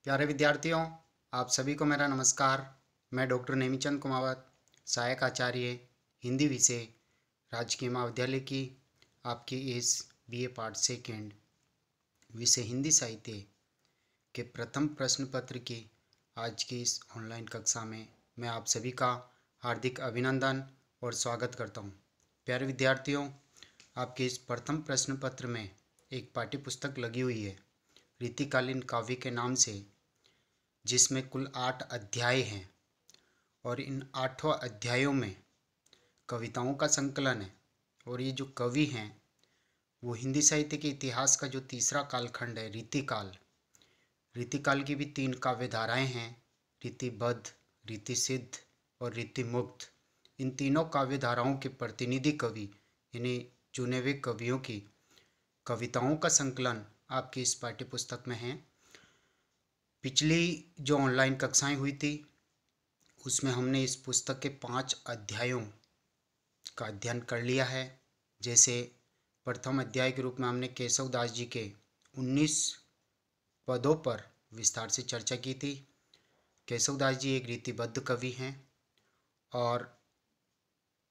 प्यारे विद्यार्थियों, आप सभी को मेरा नमस्कार। मैं डॉक्टर नेमीचंद कुमावत, सहायक आचार्य हिंदी विषय, राजकीय महाविद्यालय की आपकी इस बीए पार्ट सेकेंड विषय हिंदी साहित्य के प्रथम प्रश्न पत्र की आज की इस ऑनलाइन कक्षा में मैं आप सभी का हार्दिक अभिनंदन और स्वागत करता हूं। प्यारे विद्यार्थियों, आपके इस प्रथम प्रश्न पत्र में एक पाठ्य पुस्तक लगी हुई है रीतिकालीन काव्य के नाम से, जिसमें कुल 8 अध्याय हैं और इन 8 अध्यायों में कविताओं का संकलन है। और ये जो कवि हैं वो हिंदी साहित्य के इतिहास का जो तीसरा कालखंड है रीतिकाल, रीतिकाल की भी 3 काव्य धाराएं हैं, रीतिबद्ध, रीतिसिद्ध और रीतिमुक्त। इन तीनों काव्य धाराओं के प्रतिनिधि कवि यानी चुने हुए कवियों की कविताओं का संकलन आपकी इस पाठ्य पुस्तक में है। पिछली जो ऑनलाइन कक्षाएं हुई थी उसमें हमने इस पुस्तक के 5 अध्यायों का अध्ययन कर लिया है। जैसे प्रथम अध्याय के रूप में हमने केशव दास जी के 19 पदों पर विस्तार से चर्चा की थी। केशव दास जी एक रीतिबद्ध कवि हैं और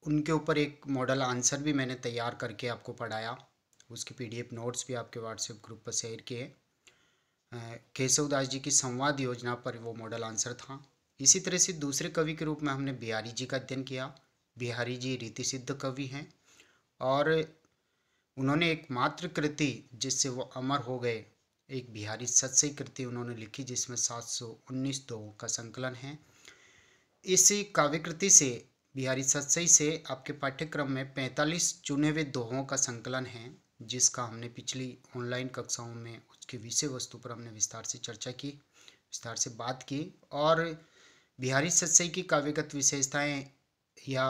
उनके ऊपर एक मॉडल आंसर भी मैंने तैयार करके आपको पढ़ाया। उसके पीडीएफ नोट्स भी आपके व्हाट्सएप ग्रुप पर शेयर किए। केशव दास जी की संवाद योजना पर वो मॉडल आंसर था। इसी तरह से दूसरे कवि के रूप में हमने बिहारी जी का अध्ययन किया। बिहारी जी रीतिसिद्ध कवि हैं और उन्होंने एक मात्र कृति जिससे वो अमर हो गए, एक बिहारी सतसई कृति उन्होंने लिखी जिसमें 719 दोहों का संकलन है। इस काव्य कृति से, बिहारी सतसई से आपके पाठ्यक्रम में 45 चुने हुए दोहों का संकलन है, जिसका हमने पिछली ऑनलाइन कक्षाओं में उसके विषय वस्तु पर हमने विस्तार से चर्चा की, विस्तार से बात की। और बिहारी सतसई की काव्यगत विशेषताएं या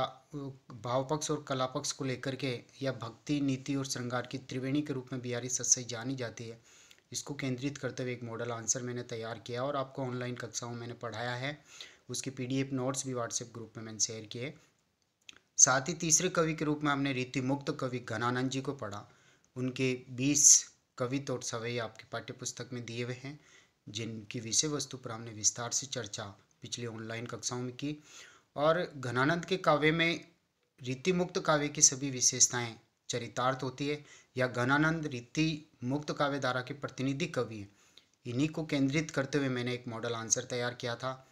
भाव पक्ष और कला पक्ष को लेकर के, या भक्ति, नीति और श्रृंगार की त्रिवेणी के रूप में बिहारी सतसई जानी जाती है, इसको केंद्रित करते हुए एक मॉडल आंसर मैंने तैयार किया और आपको ऑनलाइन कक्षाओं में मैंने पढ़ाया है। उसकी पीडीएफ नोट्स भी व्हाट्सएप ग्रुप में मैंने शेयर किए। साथ ही तीसरे कवि के रूप में हमने रीतिमुक्त कवि घनानंद जी को पढ़ा। उनके 20 कवित्त और सवैया आपकी पाठ्य पुस्तक में दिए हुए हैं, जिनकी विषय वस्तु पर हमने विस्तार से चर्चा पिछली ऑनलाइन कक्षाओं में की। और घनानंद के काव्य में रीतिमुक्त काव्य की सभी विशेषताएं चरितार्थ होती है, या घनानंद रीति मुक्त काव्य धारा के प्रतिनिधि कवि हैं। इन्हीं को केंद्रित करते हुए मैंने एक मॉडल आंसर तैयार किया था,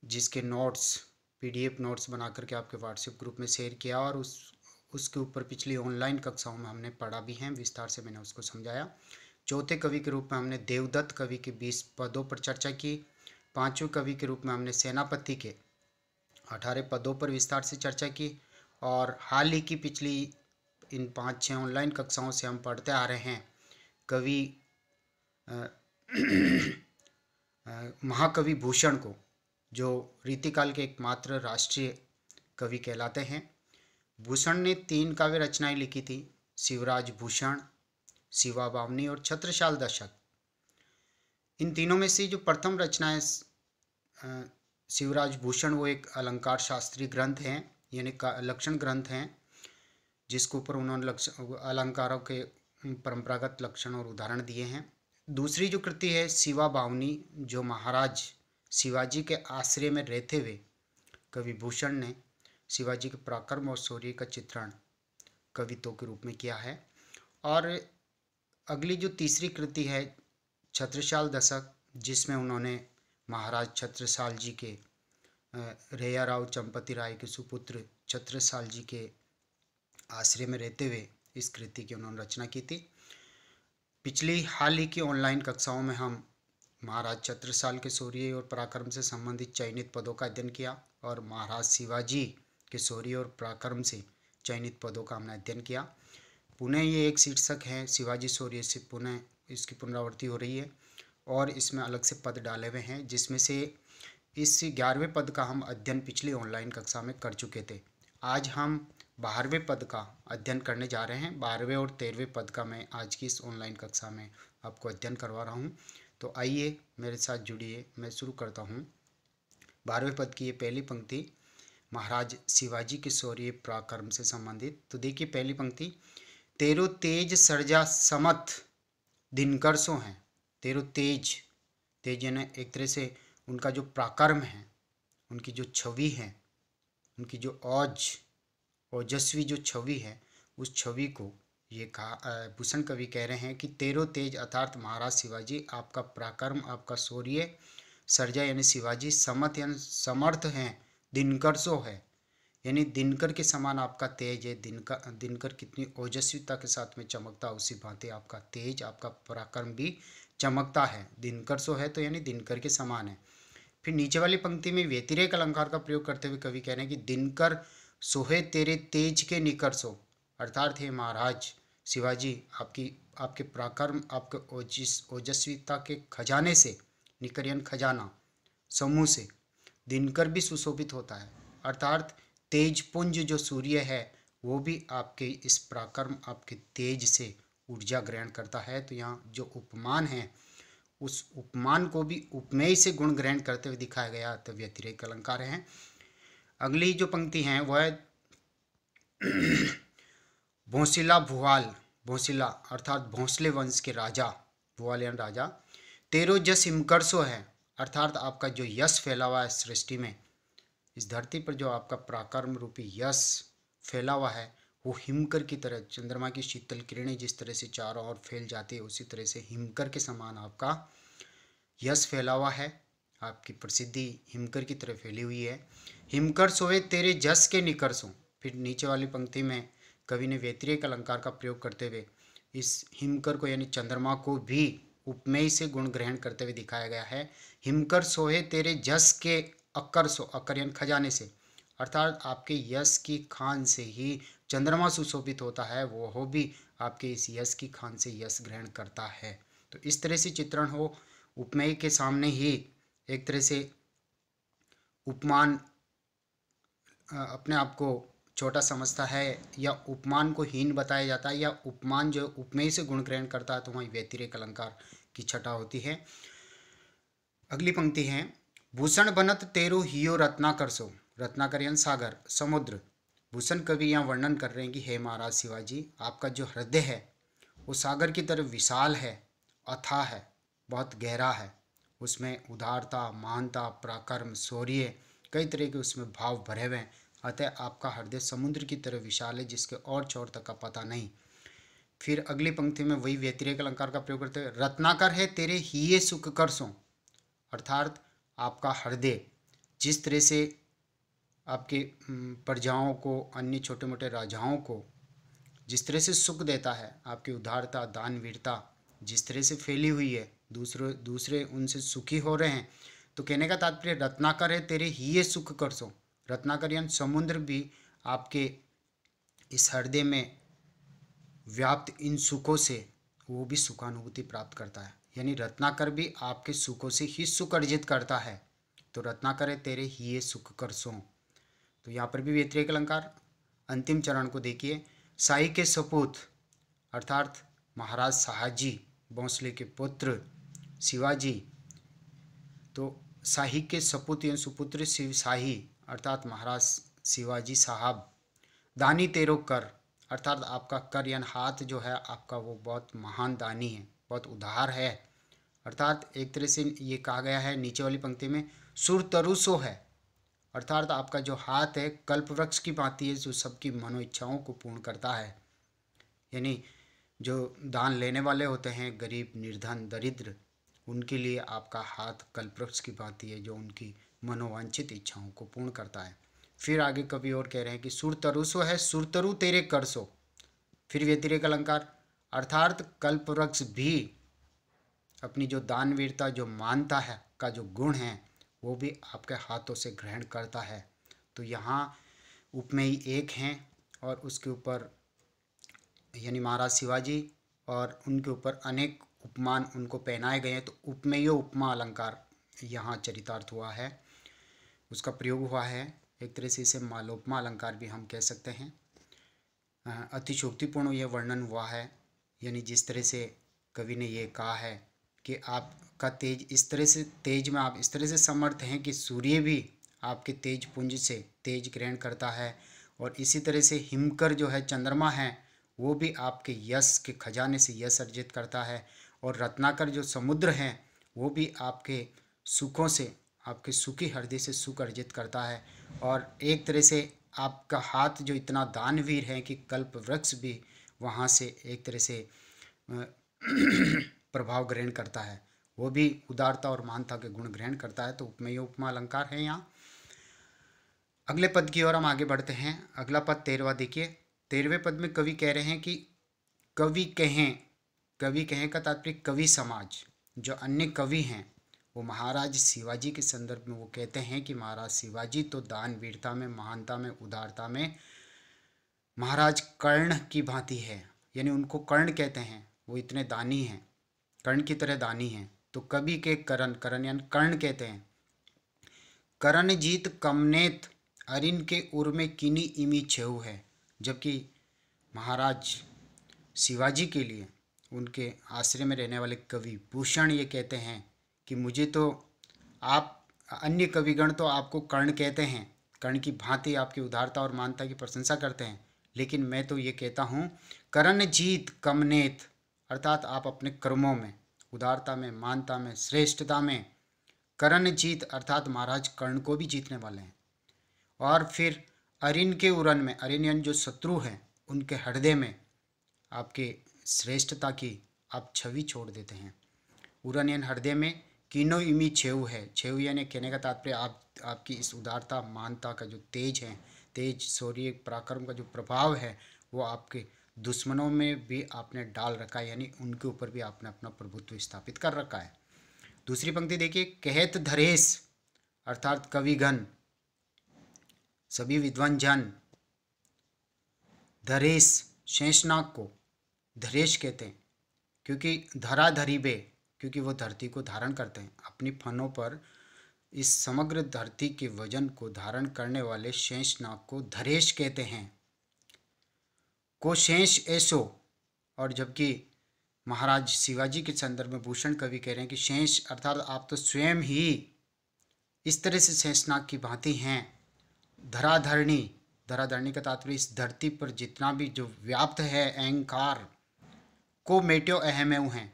जिसके नोट्स, पीडीएफ नोट्स बना करके आपके व्हाट्सएप ग्रुप में शेयर किया और उसके ऊपर पिछली ऑनलाइन कक्षाओं में हमने पढ़ा भी है, विस्तार से मैंने उसको समझाया। चौथे कवि के रूप में हमने देवदत्त कवि के 20 पदों पर चर्चा की। पांचवें कवि के रूप में हमने सेनापति के 18 पदों पर विस्तार से चर्चा की। और हाल ही की पिछली इन 5-6 ऑनलाइन कक्षाओं से हम पढ़ते आ रहे हैं कवि महाकवि भूषण को, जो रीतिकाल के एकमात्र राष्ट्रीय कवि कहलाते हैं। भूषण ने 3 काव्य रचनाएं लिखी थी, शिवराज भूषण, शिवा बावनी और छत्रसाल दशक। इन तीनों में से जो प्रथम रचना है शिवराज भूषण, वो एक अलंकार शास्त्रीय ग्रंथ है, यानी लक्षण ग्रंथ हैं, जिसके ऊपर उन्होंने अलंकारों के परंपरागत लक्षण और उदाहरण दिए हैं। दूसरी जो कृति है शिवा बावनी, जो महाराज शिवाजी के आश्रय में रहते हुए कवि भूषण ने शिवाजी के पराक्रम और शौर्य का चित्रण कवित्व के रूप में किया है। और अगली जो तीसरी कृति है छत्रसाल दशक, जिसमें उन्होंने महाराज छत्रसाल जी के रैया राव चंपती राय के सुपुत्र छत्रसाल जी के आश्रय में रहते हुए इस कृति की उन्होंने रचना की थी। पिछली हाल ही की ऑनलाइन कक्षाओं में हम महाराज छत्रसाल के शौर्य और पराक्रम से संबंधित चयनित पदों का अध्ययन किया और महाराज शिवाजी के शौर्य और पराक्रम से चयनित पदों का हमने अध्ययन किया। पुनः ये एक शीर्षक है, शिवाजी शौर्य से पुनः इसकी पुनरावृत्ति हो रही है और इसमें अलग से पद डाले हुए हैं, जिसमें से इस 11वें पद का हम अध्ययन पिछली ऑनलाइन कक्षा में कर चुके थे। आज हम 12वें पद का अध्ययन करने जा रहे हैं। 12वें और 13वें पद का मैं आज की इस ऑनलाइन कक्षा में आपको अध्ययन करवा रहा हूँ। तो आइए मेरे साथ जुड़िए, मैं शुरू करता हूँ। 12वें पद की ये पहली पंक्ति महाराज शिवाजी के शौर्य पराक्रम से संबंधित। तो देखिए पहली पंक्ति, तेरो तेज सर्जा समत दिनकर सो हैं। तेरो तेज, तेज यानी एक तरह से उनका जो पराक्रम है, उनकी जो छवि है, उनकी जो ओजस्वी जो छवि है, उस छवि को ये कहा भूषण कवि कह रहे हैं कि तेरो तेज अर्थात महाराज शिवाजी, आपका पराक्रम, आपका शौर्य, सर्जा यानी शिवाजी, समत यानी समर्थ हैं, दिनकर सो है यानी दिनकर के समान आपका तेज है। दिनकर कितनी ओजस्विता के साथ में चमकता, उसी भांति आपका तेज, आपका पराक्रम भी चमकता है। दिनकर सो है तो यानी दिनकर के समान है। फिर नीचे वाली पंक्ति में व्यतिरेक अलंकार का प्रयोग करते हुए कवि कह रहे हैं कि दिनकर सोहे तेरे तेज के निकर सो, अर्थात हे महाराज शिवाजी, आपके पराक्रम, आपके ओजस्विता के खजाने से, निकर यानी खजाना, समूह से दिनकर भी सुशोभित होता है। अर्थात तेज पुंज जो सूर्य है वो भी आपके इस पराक्रम, आपके तेज से ऊर्जा ग्रहण करता है। तो यहाँ जो उपमान है, उस उपमान को भी उपमेय से गुण ग्रहण करते हुए दिखाया गया, तो व्यतिरेक अलंकार है। अगली जो पंक्ति है वह है भोंसिला भुआल, भोंसिला अर्थात भोंसले वंश के राजा, भुआल यानी राजा, तेरो जस हिमकर्षो है, अर्थात आपका जो यश फैला हुआ है सृष्टि में, इस धरती पर जो आपका पराक्रम रूपी यश फैला हुआ है, वो हिमकर की तरह, चंद्रमा की शीतल किरणें जिस तरह से चारों ओर फैल जाती है, उसी तरह से हिमकर के समान आपका यश फैला हुआ है। आपकी प्रसिद्धि हिमकर की तरह फैली हुई है। हिमकर सोए तेरे जस के निकर सो। फिर नीचे वाली पंक्ति में कवि ने व्यतिरेक अलंकार का प्रयोग करते हुए इस हिमकर को यानी चंद्रमा को भी उपमेय से गुण ग्रहण करते हुए दिखाया गया है। हिमकर सोहे तेरे जस के अकर सो, अकर यानी खजाने से, अर्थात आपके यश की खान से ही चंद्रमा सुशोभित होता है, वो भी आपके इस यश की खान से यश ग्रहण करता है। तो इस तरह से चित्रण हो, उपमेय के सामने ही एक तरह से उपमान अपने आप को छोटा समझता है या उपमान को हीन बताया जाता है, या उपमान जो उपमेय से गुण ग्रहण करता है तो वहीं व्यतिरेक अलंकार की छटा होती है। अगली पंक्ति है भूषण बनत तेरो हियो रत्नाकर सो, रत्नाकर यानी सागर, समुद्र। भूषण कवि यहाँ वर्णन कर रहे हैं कि हे महाराज शिवाजी, आपका जो हृदय है वो सागर की तरह विशाल है, अथाह है, बहुत गहरा है, उसमें उदारता, महानता, पराक्रम, शौर्य, कई तरह के उसमें भाव भरे हुए हैं। अतः आपका हृदय समुद्र की तरह विशाल है जिसके और छोर तक का पता नहीं। फिर अगली पंक्ति में वही व्यतिरेक अलंकार का प्रयोग करते हुए रत्नाकर है तेरे हिये सुख कर सो, अर्थात आपका हृदय जिस तरह से आपके प्रजाओं को, अन्य छोटे मोटे राजाओं को जिस तरह से सुख देता है, आपकी उदारता, दानवीरता जिस तरह से फैली हुई है, दूसरे उनसे सुखी हो रहे हैं। तो कहने का तात्पर्य रत्नाकर है तेरे हिये सुख कर सो, रत्नाकर यानी समुद्र भी आपके इस हृदय में व्याप्त इन सुखों से वो भी सुखानुभूति प्राप्त करता है, यानी रत्नाकर भी आपके सुखों से ही सुख अर्जित करता है। तो रत्नाकर है तेरे हिये सुख कर सो। तो यहाँ पर भी व्यतिरेक अलंकार। अंतिम चरण को देखिए, साई के सपूत अर्थात महाराज शाहजी, भोंसले के पुत्र शिवाजी। तो शाही के सपूत यानी सुपुत्र शिव शाही अर्थात महाराज शिवाजी साहब। दानी तेरो कर, अर्थात आपका कर यानी हाथ जो है आपका वो बहुत महान दानी है, बहुत उदार है। अर्थात एक तरह से ये कहा गया है नीचे वाली पंक्ति में सुर तरुसो है, अर्थात आपका जो हाथ है कल्प वृक्ष की भांति है जो सबकी मनो इच्छाओं को पूर्ण करता है। यानी जो दान लेने वाले होते हैं, गरीब, निर्धन, दरिद्र, उनके लिए आपका हाथ कल्पवृक्ष की भांति है जो उनकी मनोवांछित इच्छाओं को पूर्ण करता है। फिर आगे कवि और कह रहे हैं कि सुरतरुसो है सुरतरु तेरे करसो। फिर व्यतिरेक अलंकार, अर्थात कल्पवृक्ष भी अपनी जो दानवीरता, जो मानता है का जो गुण है वो भी आपके हाथों से ग्रहण करता है। तो यहाँ उपमेय एक हैं और उसके ऊपर यानी महाराज शिवाजी और उनके ऊपर अनेक उपमान उनको पहनाए गए हैं। तो उपमेय उपमा अलंकार यहाँ चरितार्थ हुआ है, उसका प्रयोग हुआ है। एक तरह से इसे मालोपमा अलंकार भी हम कह सकते हैं। अतिशोक्तिपूर्ण यह वर्णन हुआ है, यानी जिस तरह से कवि ने ये कहा है कि आपका तेज इस तरह से, तेज में आप इस तरह से समर्थ हैं कि सूर्य भी आपके तेज पुंज से तेज ग्रहण करता है, और इसी तरह से हिमकर जो है चंद्रमा है वो भी आपके यश के खजाने से यश अर्जित करता है, और रत्नाकर जो समुद्र हैं वो भी आपके सुखों से, आपके सुखी हृदय से सुख अर्जित करता है। और एक तरह से आपका हाथ जो इतना दानवीर है कि कल्प वृक्ष भी वहाँ से एक तरह से प्रभाव ग्रहण करता है, वो भी उदारता और महानता के गुण ग्रहण करता है। तो उपमेय उपमा अलंकार है यहाँ। अगले पद की ओर हम आगे बढ़ते हैं। अगला पद 13वां देखिए। 13वें पद में कवि कह रहे हैं कि कवि कहें, कवि कहें का तात्पर्य कवि समाज, जो अन्य कवि हैं वो महाराज शिवाजी के संदर्भ में वो कहते हैं कि महाराज शिवाजी तो दान वीरता में, महानता में, उदारता में महाराज कर्ण की भांति है, यानी उनको कर्ण कहते हैं, वो इतने दानी हैं, कर्ण की तरह दानी हैं। तो कवि के करण, करण यानी कर्ण कहते हैं। करण जीत कमनेत अरिन के उर में किनी इमी छेऊ है। जबकि महाराज शिवाजी के लिए उनके आश्रय में रहने वाले कवि भूषण ये कहते हैं कि मुझे तो आप, अन्य कविगण तो आपको कर्ण कहते हैं, कर्ण की भांति आपकी उदारता और मानता की प्रशंसा करते हैं, लेकिन मैं तो ये कहता हूँ करण जीत कमनेत, अर्थात आप अपने कर्मों में, उदारता में, मानता में, श्रेष्ठता में करण जीत अर्थात महाराज कर्ण को भी जीतने वाले हैं। और फिर अरिन के उरन में, अरिन यानी जो शत्रु हैं, उनके हृदय में आपके श्रेष्ठता की आप छवि छोड़ देते हैं। उरन यानी हृदय में, किनो इमी छेऊ है, छेऊ यानी कहने का तात्पर्य आपकी इस उदारता मानता का जो तेज है, तेज शौर्य पराक्रम का जो प्रभाव है वो आपके दुश्मनों में भी आपने डाल रखा है, यानी उनके ऊपर भी आपने अपना प्रभुत्व स्थापित कर रखा है। दूसरी पंक्ति देखिए। कहत धरेश अर्थात कविगण, सभी विद्वान जन धरेश शेषनाग को धरेश कहते हैं, क्योंकि धरा धरीबे, क्योंकि वो धरती को धारण करते हैं अपनी फनों पर, इस समग्र धरती के वजन को धारण करने वाले शेषनाग को धरेश कहते हैं। को शेष ऐसो, और जबकि महाराज शिवाजी के संदर्भ में भूषण कवि कह रहे हैं कि शेष अर्थात आप तो स्वयं ही इस तरह से शेषनाग की भांति हैं। धराधरणी, धराधरणी का तात्पर्य इस धरती पर जितना भी जो व्याप्त है अहंकार को मेट्यो अहमेव हैं,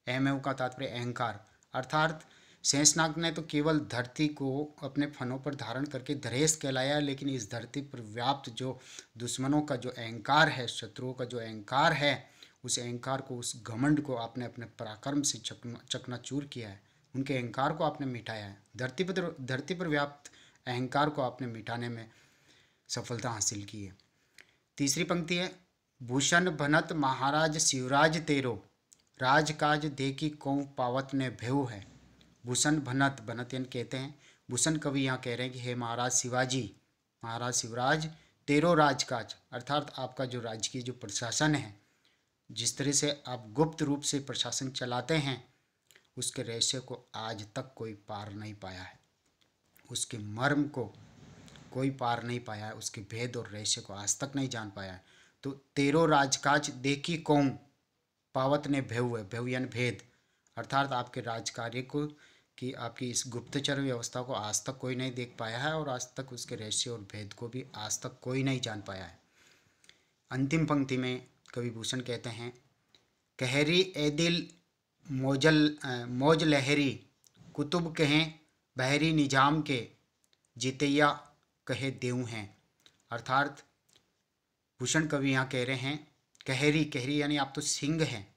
अहमेव का तात्पर्य अहंकार, अर्थात शेषनाग ने तो केवल धरती को अपने फनों पर धारण करके धरेश कहलाया, लेकिन इस धरती पर व्याप्त जो दुश्मनों का जो अहंकार है, शत्रुओं का जो अहंकार है, उस अहंकार को, उस घमंड को आपने अपने पराक्रम से चकनाचूर किया है, उनके अहंकार को आपने मिटाया है। धरती पर व्याप्त अहंकार को आपने मिटाने में सफलता हासिल की है। तीसरी पंक्ति है। भूषण भनत महाराज शिवराज तेरो, राजकाज देखी कौ पावत ने भेऊ है। भूषण भनत, भनत यानी कहते हैं, भूषण कवि यहाँ कह रहे हैं कि हे महाराज शिवाजी, महाराज शिवराज तेरो राजकाज, अर्थात आपका जो राजकीय जो प्रशासन है, जिस तरह से आप गुप्त रूप से प्रशासन चलाते हैं, उसके रहस्य को आज तक कोई पार नहीं पाया है, उसके मर्म को कोई पार नहीं पाया है, उसके भेद और रहस्य को आज तक नहीं जान पाया है। तो तेरो राजकाज देखी कौम पावत ने भेव है, भेव यानी भेद, अर्थात आपके राजकार्य को कि आपकी इस गुप्तचर व्यवस्था को आज तक कोई नहीं देख पाया है, और आज तक उसके रहस्य और भेद को भी आज तक कोई नहीं जान पाया है। अंतिम पंक्ति में कवि भूषण कहते हैं कहरी ए दिल मौज लहरी कुतुब कहें बहरी निजाम के जितैया कहे देव हैं। अर्थात भूषण कवि यहाँ कह रहे हैं कहरी, कहरी यानी आप तो सिंह हैं,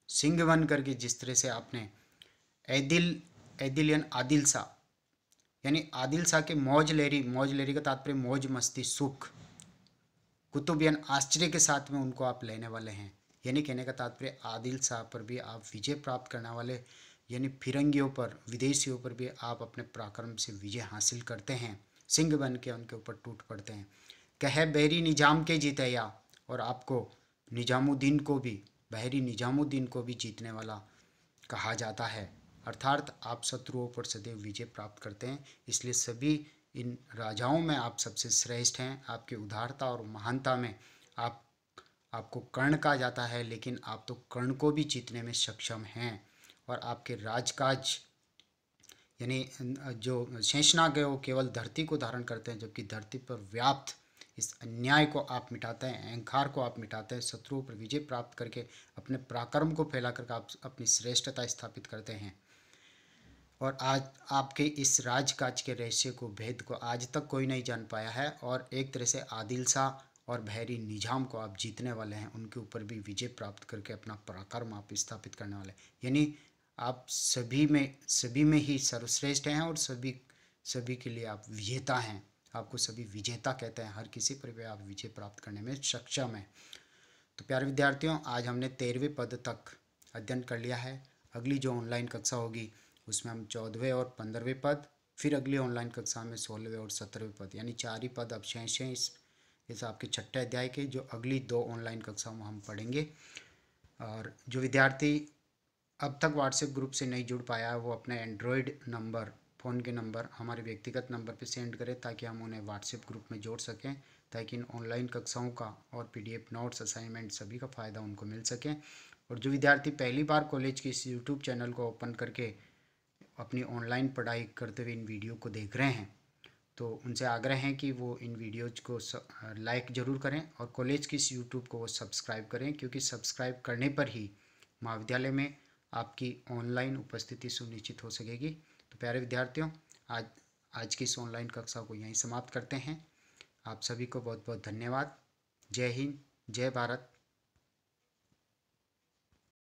सिंह बन करके जिस तरह से आपने ऐदिल, ऐदिल यानी आदिल सा, यानी आदिल सा के मौज लहरी, मौज लहरी का तात्पर्य मौज मस्ती सुख, कुतुब यानी आश्चर्य के साथ में उनको आप लेने वाले हैं, यानी कहने का तात्पर्य आदिल शाह पर भी आप विजय प्राप्त करने वाले, यानी फिरंगियों पर, विदेशियों पर भी आप अपने पराक्रम से विजय हासिल करते हैं, सिंह बन के उनके ऊपर टूट पड़ते हैं। कहे बहरी निजाम के जीतैया, और आपको निजामुद्दीन को भी, बहरी निजामुद्दीन को भी जीतने वाला कहा जाता है, अर्थात आप शत्रुओं पर सदैव विजय प्राप्त करते हैं। इसलिए सभी इन राजाओं में आप सबसे श्रेष्ठ हैं। आपकी उदारता और महानता में आपको कर्ण कहा जाता है, लेकिन आप तो कर्ण को भी जीतने में सक्षम हैं। और आपके राजकाज यानी जो शेषनाग है वो केवल धरती को धारण करते हैं, जबकि धरती पर व्याप्त इस अन्याय को आप मिटाते हैं, अहंकार को आप मिटाते हैं, शत्रुओं पर विजय प्राप्त करके अपने पराक्रम को फैला करके आप अपनी श्रेष्ठता स्थापित करते हैं। और आज आपके इस राजकाज के रहस्य को, भेद को आज तक कोई नहीं जान पाया है। और एक तरह से आदिल शाह और बहरी निजाम को आप जीतने वाले हैं, उनके ऊपर भी विजय प्राप्त करके अपना पराक्रम आप स्थापित करने वाले हैं। यानी आप सभी में ही सर्वश्रेष्ठ हैं और सभी सभी के लिए आप विजेता हैं। आपको सभी विजेता कहते हैं, हर किसी पर भी आप विजय प्राप्त करने में सक्षम हैं। तो प्यारे विद्यार्थियों, आज हमने 13वें पद तक अध्ययन कर लिया है। अगली जो ऑनलाइन कक्षा होगी उसमें हम 14वें और 15वें पद, फिर अगली ऑनलाइन कक्षा में 16वें और 17वें पद, यानी 4 ही पद अब शेष हैं इस आपके छठे अध्याय के, जो अगली 2 ऑनलाइन कक्षाओं में हम पढ़ेंगे। और जो विद्यार्थी अब तक व्हाट्सएप ग्रुप से नहीं जुड़ पाया है वो अपने एंड्रॉयड नंबर, फ़ोन के नंबर हमारे व्यक्तिगत नंबर पर सेंड करें ताकि हम उन्हें व्हाट्सएप ग्रुप में जोड़ सकें, ताकि इन ऑनलाइन कक्षाओं का और पीडीएफ नोट्स, असाइनमेंट सभी का फ़ायदा उनको मिल सके। और जो विद्यार्थी पहली बार कॉलेज के इस यूट्यूब चैनल को ओपन करके अपनी ऑनलाइन पढ़ाई करते हुए इन वीडियो को देख रहे हैं, तो उनसे आग्रह है कि वो इन वीडियोज को लाइक ज़रूर करें और कॉलेज की इस यूट्यूब को वो सब्सक्राइब करें, क्योंकि सब्सक्राइब करने पर ही महाविद्यालय में आपकी ऑनलाइन उपस्थिति सुनिश्चित हो सकेगी। तो प्यारे विद्यार्थियों, आज की इस ऑनलाइन कक्षा को यहीं समाप्त करते हैं। आप सभी को बहुत बहुत धन्यवाद। जय हिंद, जय भारत,